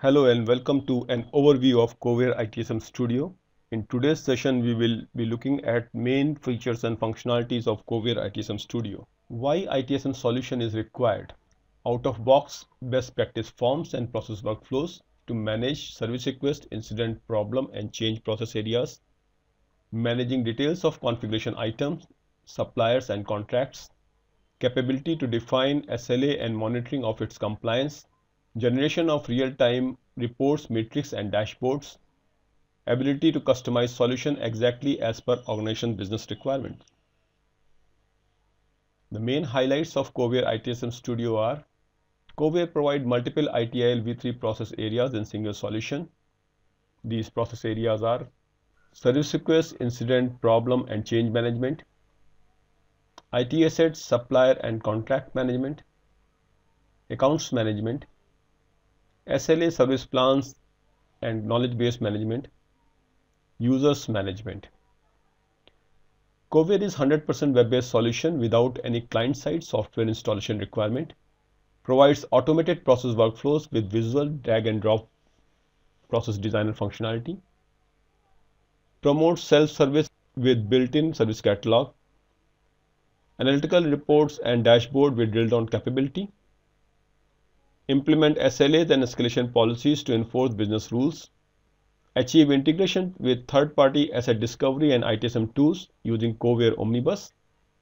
Hello and welcome to an overview of Kovair ITSM Studio. In today's session, we will be looking at main features and functionalities of Kovair ITSM Studio. Why ITSM solution is required? Out-of-box best practice forms and process workflows to manage service request, incident, problem, and change process areas. Managing details of configuration items, suppliers and contracts. Capability to define SLA and monitoring of its compliance. Generation of real-time reports, metrics and dashboards. Ability to customize solution exactly as per organization business requirements. The main highlights of Kovair ITSM Studio are: Kovair provides multiple ITIL v3 process areas in single solution. These process areas are service request, incident, problem and change management, IT assets, supplier and contract management, accounts management, SLA service plans and knowledge-based management, users management. Kovair is 100% web-based solution without any client-side software installation requirement. Provides automated process workflows with visual drag and drop process designer functionality. Promotes self-service with built-in service catalog. Analytical reports and dashboard with drill-down capability. Implement SLAs and escalation policies to enforce business rules. Achieve integration with third-party asset discovery and ITSM tools using Kovair Omnibus.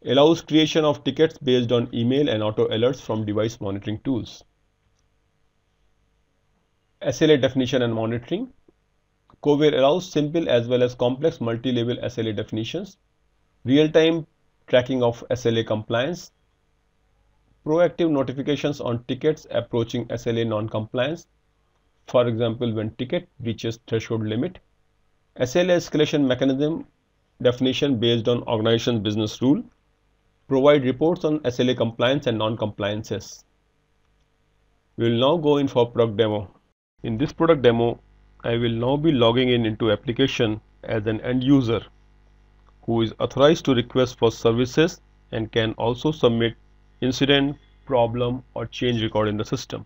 Allows creation of tickets based on email and auto alerts from device monitoring tools. SLA definition and monitoring. Kovair allows simple as well as complex multi-level SLA definitions. Real-time tracking of SLA compliance. Proactive notifications on tickets approaching SLA non-compliance, for example when ticket reaches threshold limit. SLA escalation mechanism definition based on organization business rule. Provide reports on SLA compliance and non-compliances. We will now go in for product demo. In this product demo, I will now be logging in into application as an end user who is authorized to request for services and can also submit incident, problem or change record in the system.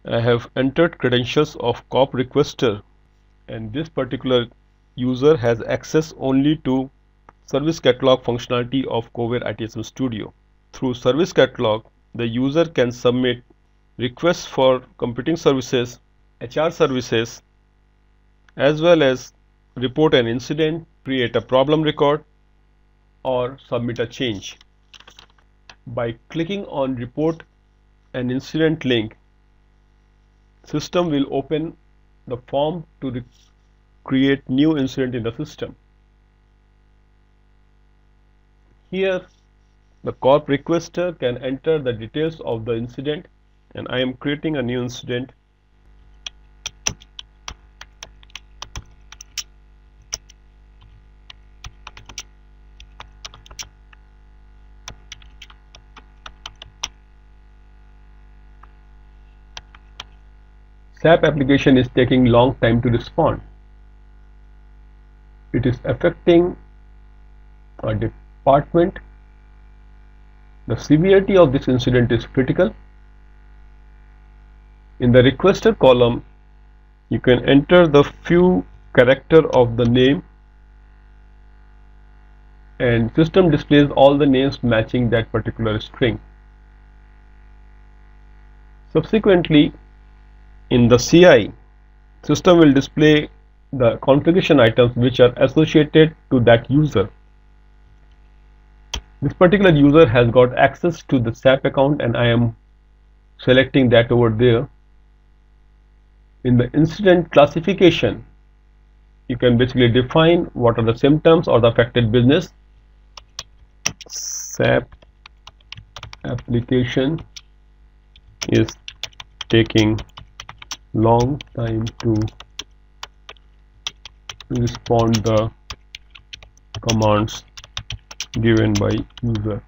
I have entered credentials of COP requester, and this particular user has access only to service catalog functionality of Kovair ITSM Studio. Through service catalog, the user can submit requests for computing services, HR services, as well as report an incident, create a problem record or submit a change. By clicking on report an incident link, system will open the form to create new incident in the system. Here the corp requester can enter the details of the incident, and I am creating a new incident. SAP application is taking long time to respond. It is affecting a department. The severity of this incident is critical. In the requester column, you can enter the few character of the name, and system displays all the names matching that particular string. Subsequently, in the CI, system will display the configuration items which are associated to that user. This particular user has got access to the SAP account, and I am selecting that over there. In the incident classification, you can basically define what are the symptoms or the affected business. SAP application is taking long time to respond the commands given by user.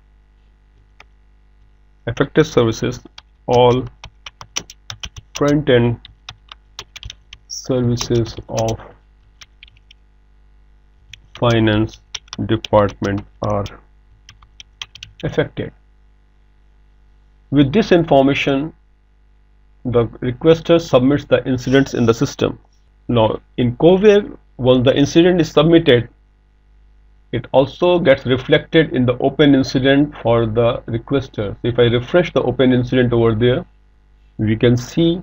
Affected services: all front-end services of finance department are affected. With this information, the requester submits the incidents in the system. Now in Kovair, once the incident is submitted, it also gets reflected in the open incident for the requester. So if I refresh the open incident over there, we can see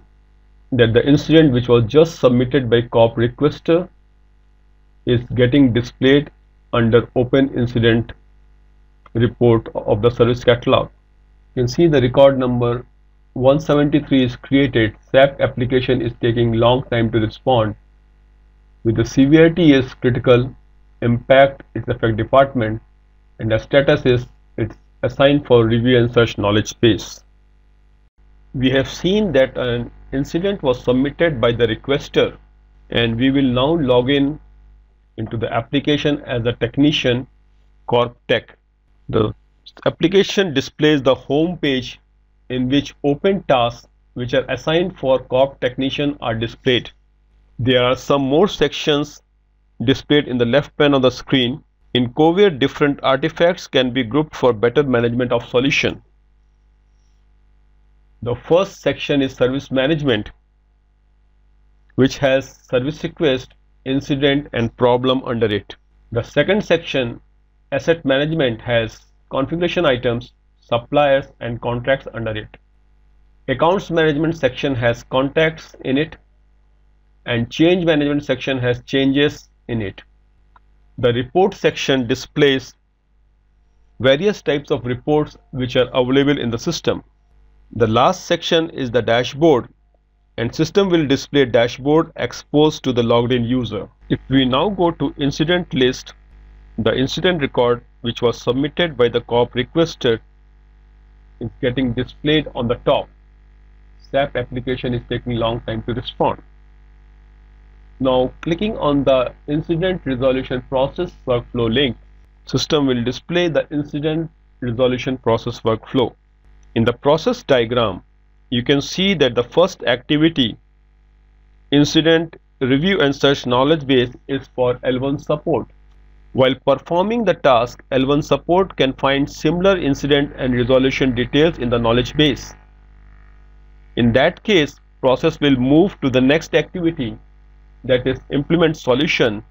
that the incident which was just submitted by COP requester is getting displayed under open incident report of the service catalog. You can see the record number 173 is created. SAP application is taking long time to respond. With the severity is critical, impact is affect department, and the status is it's assigned for review and search knowledge base. We have seen that an incident was submitted by the requester, and we will now log in into the application as a technician Corp Tech. The application displays the home page in which open tasks which are assigned for Corp technician are displayed. There are some more sections displayed in the left panel of the screen. In Kovair, different artifacts can be grouped for better management of solution. The first section is service management, which has service request, incident and problem under it. The second section, asset management, has configuration items, suppliers and contracts under it. Accounts management section has contacts in it, and change management section has changes in it. The report section displays various types of reports which are available in the system. The last section is the dashboard, and system will display dashboard exposed to the logged in user. If we now go to incident list, the incident record which was submitted by the COP requester is getting displayed on the top. SAP application is taking long time to respond. Now clicking on the incident resolution process workflow link, system will display the incident resolution process workflow. In the process diagram, you can see that the first activity, incident review and search knowledge base, is for L1 support. While performing the task, L1 support can find similar incident and resolution details in the knowledge base. In that case, process will move to the next activity, that is implement solution,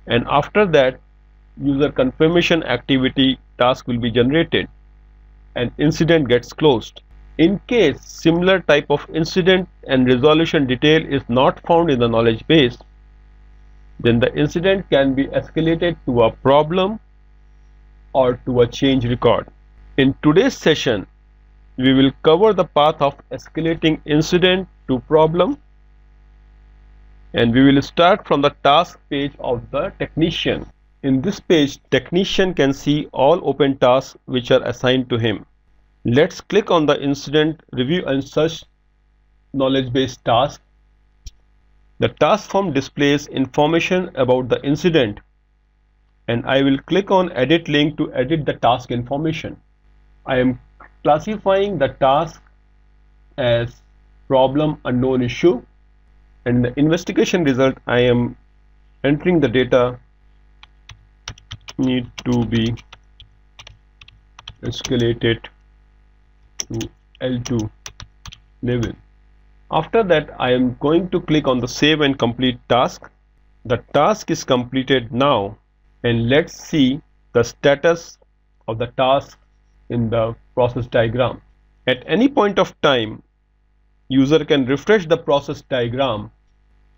and after that user confirmation activity task will be generated and incident gets closed. In case similar type of incident and resolution detail is not found in the knowledge base, then the incident can be escalated to a problem or to a change record. In today's session, we will cover the path of escalating incident to problem, and we will start from the task page of the technician. In this page, technician can see all open tasks which are assigned to him. Let's click on the incident review and search knowledge base task. The task form displays information about the incident, and I will click on edit link to edit the task information. I am classifying the task as problem unknown issue, and the investigation result I am entering the data need to be escalated to L2 level. After that, I am going to click on the save and complete task. The task is completed now, and let's see the status of the task in the process diagram. At any point of time, user can refresh the process diagram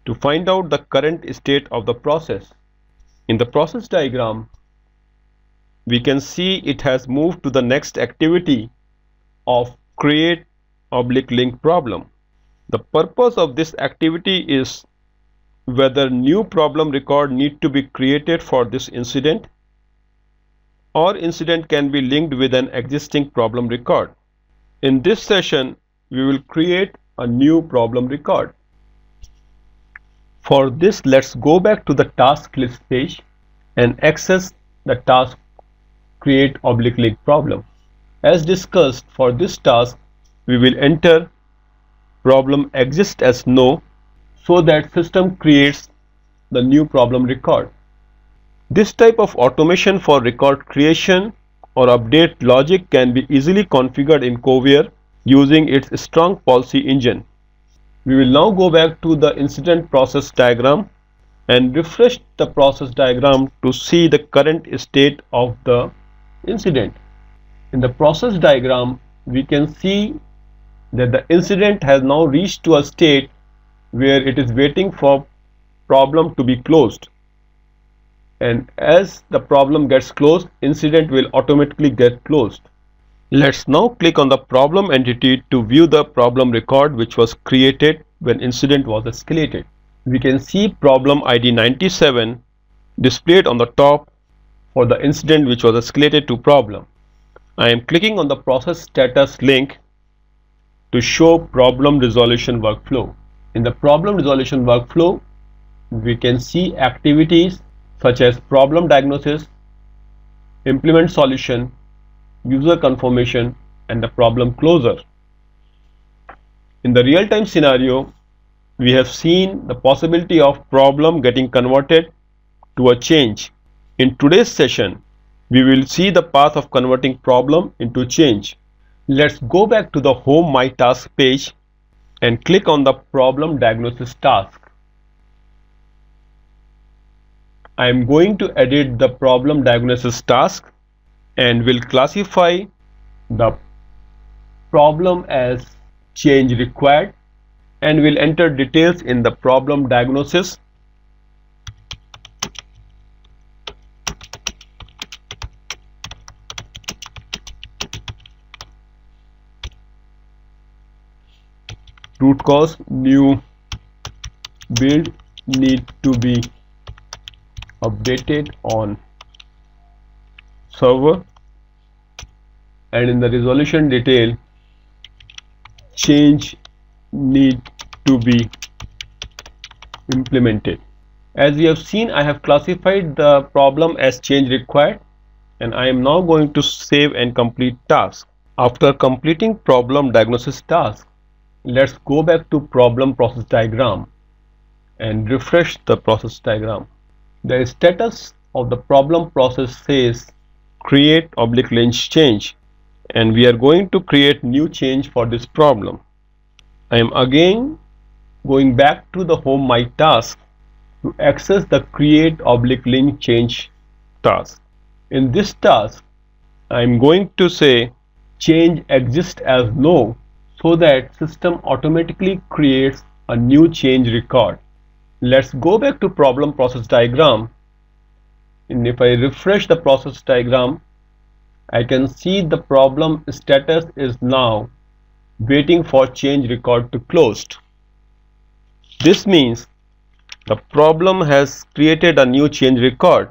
to find out the current state of the process. In the process diagram, we can see it has moved to the next activity of create/link problem. The purpose of this activity is whether new problem record need to be created for this incident, or incident can be linked with an existing problem record. In this session, we will create a new problem record. For this, let's go back to the task list page and access the task create/link problem. As discussed, for this task, we will enter problem exists as no, so that system creates the new problem record. This type of automation for record creation or update logic can be easily configured in Kovair using its strong policy engine. We will now go back to the incident process diagram and refresh the process diagram to see the current state of the incident. In the process diagram, we can see that the incident has now reached to a state where it is waiting for problem to be closed, and as the problem gets closed, incident will automatically get closed. Let's now click on the problem entity to view the problem record which was created when incident was escalated. We can see problem ID 97 displayed on the top for the incident which was escalated to problem. I am clicking on the process status link to show problem resolution workflow. In the problem resolution workflow, we can see activities such as problem diagnosis, implement solution, user confirmation, and the problem closure. In the real-time scenario, we have seen the possibility of problem getting converted to a change. In today's session, we will see the path of converting problem into change. Let's go back to the Home My Task page and click on the problem diagnosis task. I am going to edit the problem diagnosis task and will classify the problem as change required and will enter details in the problem diagnosis. Root cause new build need to be updated on server, and in the resolution detail change need to be implemented. As we have seen, I have classified the problem as change required, and I am now going to save and complete task. After completing problem diagnosis task, let's go back to problem process diagram and refresh the process diagram. The status of the problem process says create/launch change, and we are going to create new change for this problem. I am again going back to the Home My Task to access the create/link change task. In this task, I am going to say change exists as no, so that system automatically creates a new change record. Let's go back to problem process diagram, and if I refresh the process diagram, I can see the problem status is now waiting for change record to closed. This means the problem has created a new change record,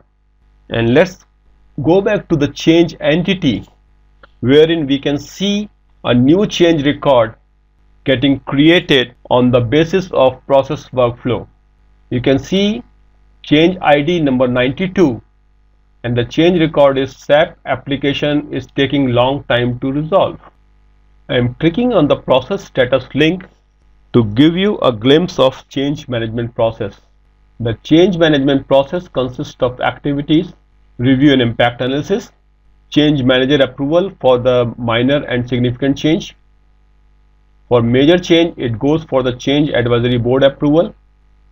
and let's go back to the change entity wherein we can see a new change record getting created on the basis of process workflow. You can see change ID number 92, and the change record is SAP application is taking long time to resolve. I am clicking on the process status link to give you a glimpse of change management process. The change management process consists of activities, review and impact analysis, change manager approval for the minor and significant change. For major change, it goes for the change advisory board approval.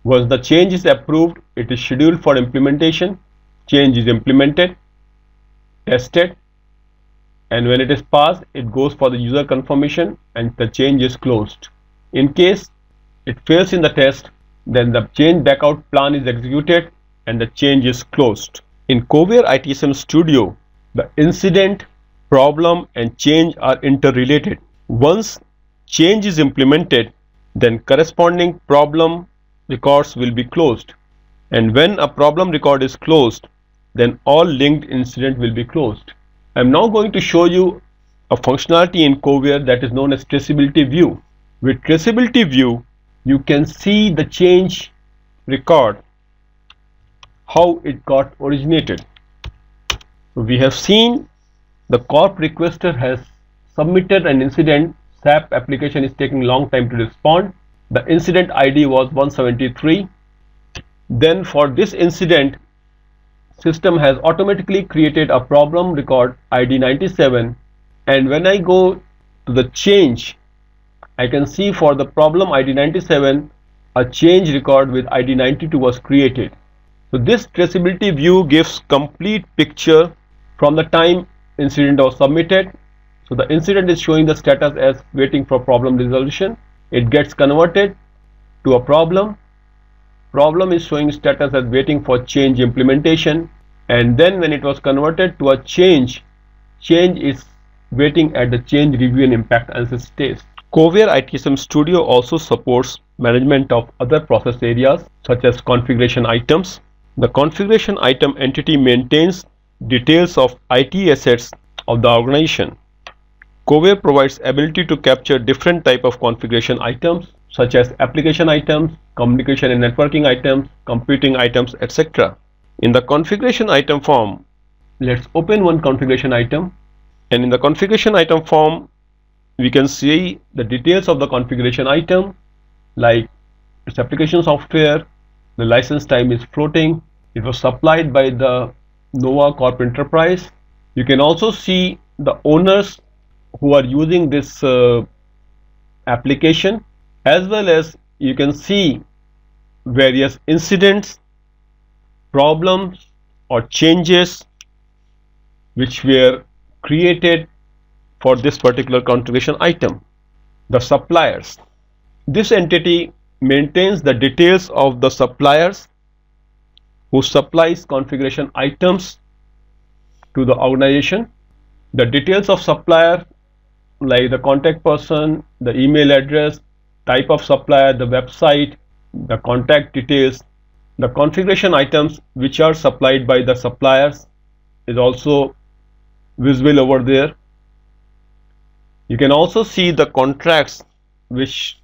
Once the change is approved, it is scheduled for implementation. Change is implemented, tested, and when it is passed, it goes for the user confirmation and the change is closed. In case it fails in the test, then the change backout plan is executed and the change is closed. In Kovair ITSM Studio, the incident, problem and change are interrelated. Once change is implemented, then corresponding problem records will be closed, and when a problem record is closed, then all linked incident will be closed. I am now going to show you a functionality in Kovair that is known as traceability view. With traceability view, you can see the change record, how it got originated. So we have seen the corp requester has submitted an incident. SAP application is taking long time to respond. The incident ID was 173. Then for this incident, system has automatically created a problem record ID 97, and when I go to the change I can see for the problem ID 97, a change record with ID 92 was created. So this traceability view gives complete picture from the time incident was submitted. So the incident is showing the status as waiting for problem resolution. It gets converted to a problem. Problem is showing status as waiting for change implementation. And then when it was converted to a change is waiting at the change review and impact analysis stage. Kovair ITSM Studio also supports management of other process areas such as configuration items. The configuration item entity maintains details of IT assets of the organization. Kovair provides ability to capture different type of configuration items such as application items, communication and networking items, computing items, etc. In the configuration item form, let's open one configuration item, and in the configuration item form we can see the details of the configuration item, like its application software, the license type is floating, it was supplied by the Nova Corp Enterprise. You can also see the owners who are using this application, as well as you can see various incidents, problems or changes which were created for this particular configuration item. The suppliers. This entity maintains the details of the suppliers who supplies configuration items to the organization. The details of supplier, like the contact person, the email address, type of supplier, the website, the contact details, the configuration items which are supplied by the suppliers is also visible over there. You can also see the contracts which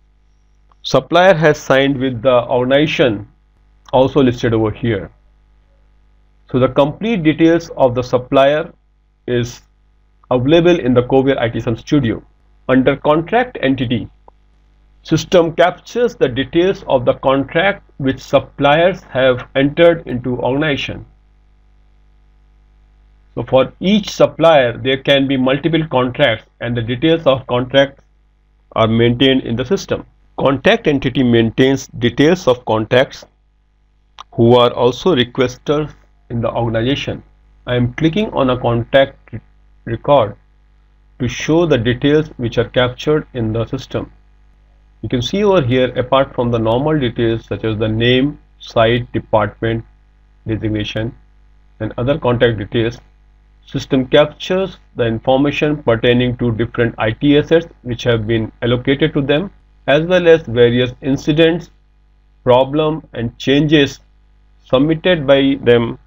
supplier has signed with the organization also listed over here. So the complete details of the supplier is available in the Kovair ITSM Studio. Under contract entity, system captures the details of the contract which suppliers have entered into organization. So for each supplier there can be multiple contracts, and the details of contracts are maintained in the system. Contact entity maintains details of contacts who are also requesters in the organization. I am clicking on a contact record to show the details which are captured in the system. You can see over here, apart from the normal details such as the name, site, department, designation and other contact details, system captures the information pertaining to different IT assets which have been allocated to them, as well as various incidents, problem and changes submitted by them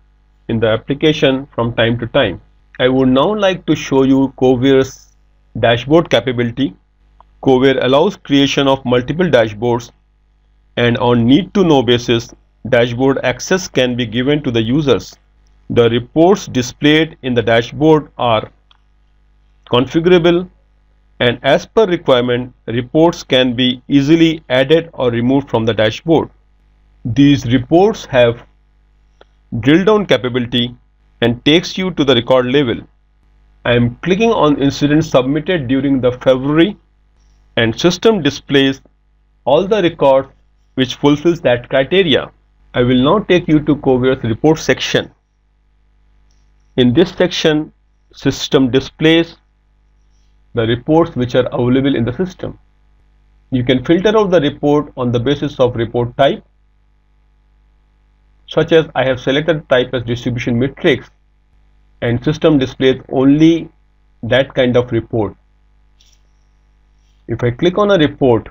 in the application from time to time. I would now like to show you Kovair's dashboard capability. Kovair allows creation of multiple dashboards, and on need-to-know basis, dashboard access can be given to the users. The reports displayed in the dashboard are configurable, and as per requirement, reports can be easily added or removed from the dashboard. These reports have drill down capability and takes you to the record level. I am clicking on incidents submitted during the February, and system displays all the records which fulfills that criteria. I will now take you to Kovair's report section. In this section, system displays the reports which are available in the system. You can filter out the report on the basis of report type, such as I have selected type as distribution matrix, and system displays only that kind of report. If I click on a report,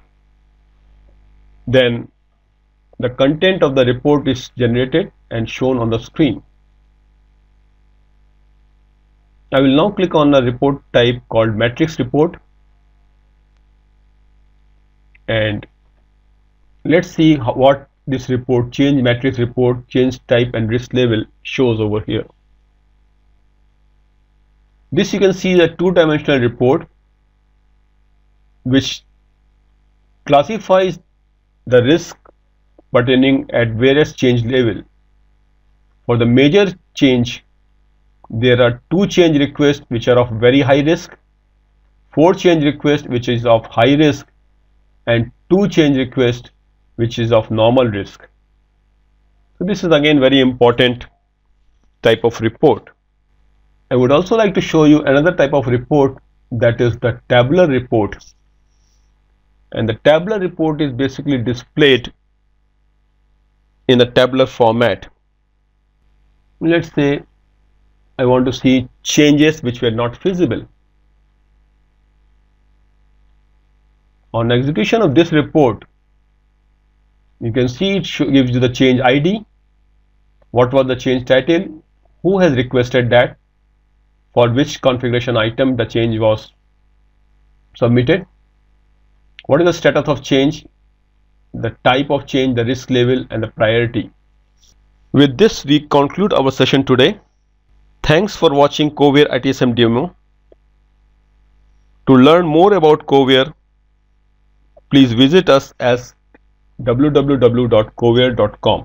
then the content of the report is generated and shown on the screen. I will now click on a report type called matrix report, and let's see what this report, change matrix report, change type and risk level, shows over here. This you can see the two-dimensional report which classifies the risk pertaining at various change level. For the major change, there are 2 change requests which are of very high risk, 4 change requests which is of high risk, and 2 change requests which is of normal risk. So this is again very important type of report. I would also like to show you another type of report, that is the tabular report. And the tabular report is basically displayed in the tabular format. Let's say I want to see changes which were not feasible. On execution of this report, you can see it gives you the change ID, what was the change title, who has requested that, for which configuration item the change was submitted, what is the status of change, the type of change, the risk level, and the priority. With this, we conclude our session today. Thanks for watching Kovair ITSM demo. To learn more about Kovair, please visit us as www.kovair.com.